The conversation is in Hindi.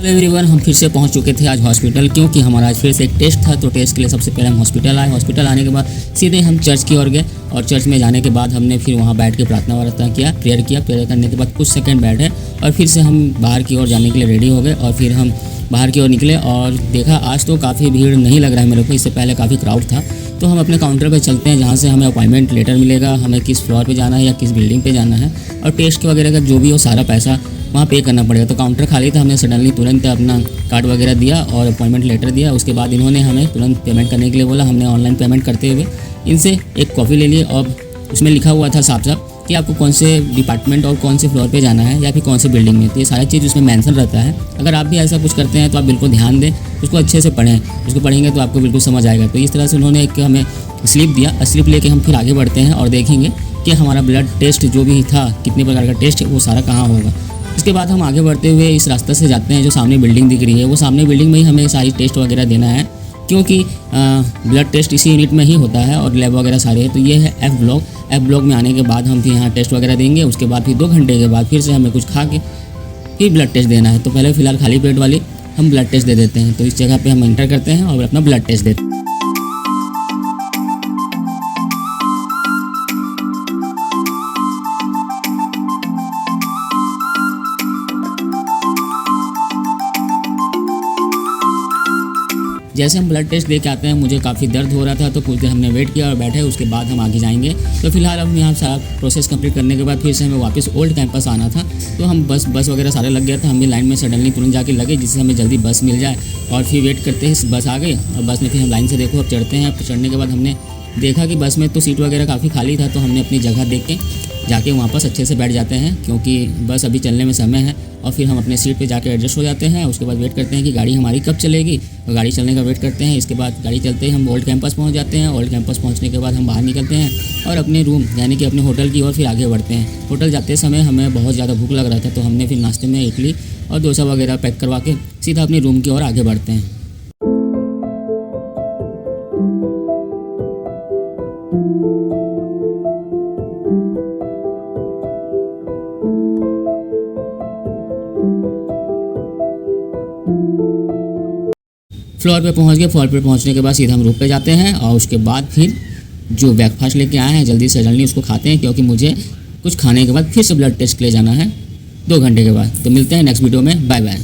हेलो एवरीवन, हम फिर से पहुंच चुके थे आज हॉस्पिटल, क्योंकि हमारा आज फिर से एक टेस्ट था। तो टेस्ट के लिए सबसे पहले हम हॉस्पिटल आए। हॉस्पिटल आने के बाद सीधे हम चर्च की ओर गए और चर्च में जाने के बाद हमने फिर वहां बैठ के प्रार्थना वार्थना किया, प्रेयर किया। प्रेयर करने के बाद कुछ सेकंड बैठे और फिर से हम बाहर की ओर जाने के लिए रेडी हो गए और फिर हम बाहर की ओर निकले और देखा आज तो काफ़ी भीड़ नहीं लग रहा है मेरे को, इससे पहले काफ़ी क्राउड था। तो हम अपने काउंटर पे चलते हैं जहाँ से हमें अपॉइंटमेंट लेटर मिलेगा, हमें किस फ्लोर पे जाना है या किस बिल्डिंग पे जाना है, और टेस्ट के वगैरह का जो भी हो सारा पैसा वहाँ पे करना पड़ेगा। तो काउंटर खाली था, हमने सडनली तुरंत अपना कार्ड वगैरह दिया और अपॉइंटमेंट लेटर दिया। उसके बाद इन्होंने हमें तुरंत पेमेंट करने के लिए बोला। हमने ऑनलाइन पेमेंट करते हुए इनसे एक कॉफ़ी ले ली और उसमें लिखा हुआ था साफ साफ कि आपको कौन से डिपार्टमेंट और कौन से फ्लोर पे जाना है या फिर कौन सी बिल्डिंग में। तो ये सारी चीज़ उसमें मेंशन रहता है। अगर आप भी ऐसा कुछ करते हैं तो आप बिल्कुल ध्यान दें, उसको अच्छे से पढ़ें। उसको पढ़ेंगे तो आपको बिल्कुल समझ आएगा। तो इस तरह से उन्होंने एक हमें स्लिप दिया। स्लिप लेके हम फिर आगे बढ़ते हैं और देखेंगे कि हमारा ब्लड टेस्ट जो भी था, कितने प्रकार का टेस्ट, वो सारा कहाँ होगा। इसके बाद हम आगे बढ़ते हुए इस रास्ते से जाते हैं। जो सामने बिल्डिंग दिख रही है वो सामने बिल्डिंग में ही हमें सारी टेस्ट वगैरह देना है, क्योंकि ब्लड टेस्ट इसी यूनिट में ही होता है और लैब वगैरह सारे हैं। तो ये है एफ ब्लॉक। एफ ब्लॉक में आने के बाद हम फिर यहाँ टेस्ट वगैरह देंगे। उसके बाद फिर 2 घंटे के बाद फिर से हमें कुछ खा के फिर ब्लड टेस्ट देना है। तो पहले फ़िलहाल खाली पेट वाली हम ब्लड टेस्ट दे देते हैं। तो इस जगह पे हम एंटर करते हैं और अपना ब्लड टेस्ट देते हैं। जैसे हम ब्लड टेस्ट लेके आते हैं, मुझे काफ़ी दर्द हो रहा था, तो कुछ देर हमने वेट किया और बैठे। उसके बाद हम आगे जाएंगे। तो फिलहाल हम यहाँ सारा प्रोसेस कंप्लीट करने के बाद फिर से हमें वापस ओल्ड कैंपस आना था। तो हम बस वगैरह सारे लग गया था। हम भी लाइन में सडनली तुरंत जाके लगे जिससे हमें जल्दी बस मिल जाए। और फिर वेट करते हैं, बस आ गई और बस में फिर हम लाइन से देखो अब चढ़ते हैं। अब चढ़ने के बाद हमने देखा कि बस में तो सीट वगैरह काफ़ी खाली था। तो हमने अपनी जगह देख के जाके वापस अच्छे से बैठ जाते हैं, क्योंकि बस अभी चलने में समय है। और फिर हम अपने सीट पे जाके एडजस्ट हो जाते हैं। उसके बाद वेट करते हैं कि गाड़ी हमारी कब चलेगी, और गाड़ी चलने का वेट करते हैं। इसके बाद गाड़ी चलते ही हम ओल्ड कैंपस पहुंच जाते हैं। ओल्ड कैंपस पहुंचने के बाद हम बाहर निकलते हैं और अपने रूम यानी कि अपने होटल की ओर फिर आगे बढ़ते हैं। होटल जाते समय हमें बहुत ज़्यादा भूख लग रहा था, तो हमने फिर नाश्ते में इडली और डोसा वगैरह पैक करवा के सीधा अपने रूम की ओर आगे बढ़ते हैं। फ्लोर पे पहुंच गए। फ्लोर पे पहुंचने के बाद सीधा हम रूम पे जाते हैं और उसके बाद फिर जो ब्रेकफास्ट लेके आए हैं जल्दी से जल्दी उसको खाते हैं, क्योंकि मुझे कुछ खाने के बाद फिर से ब्लड टेस्ट के लिए जाना है 2 घंटे के बाद। तो मिलते हैं नेक्स्ट वीडियो में। Bye bye.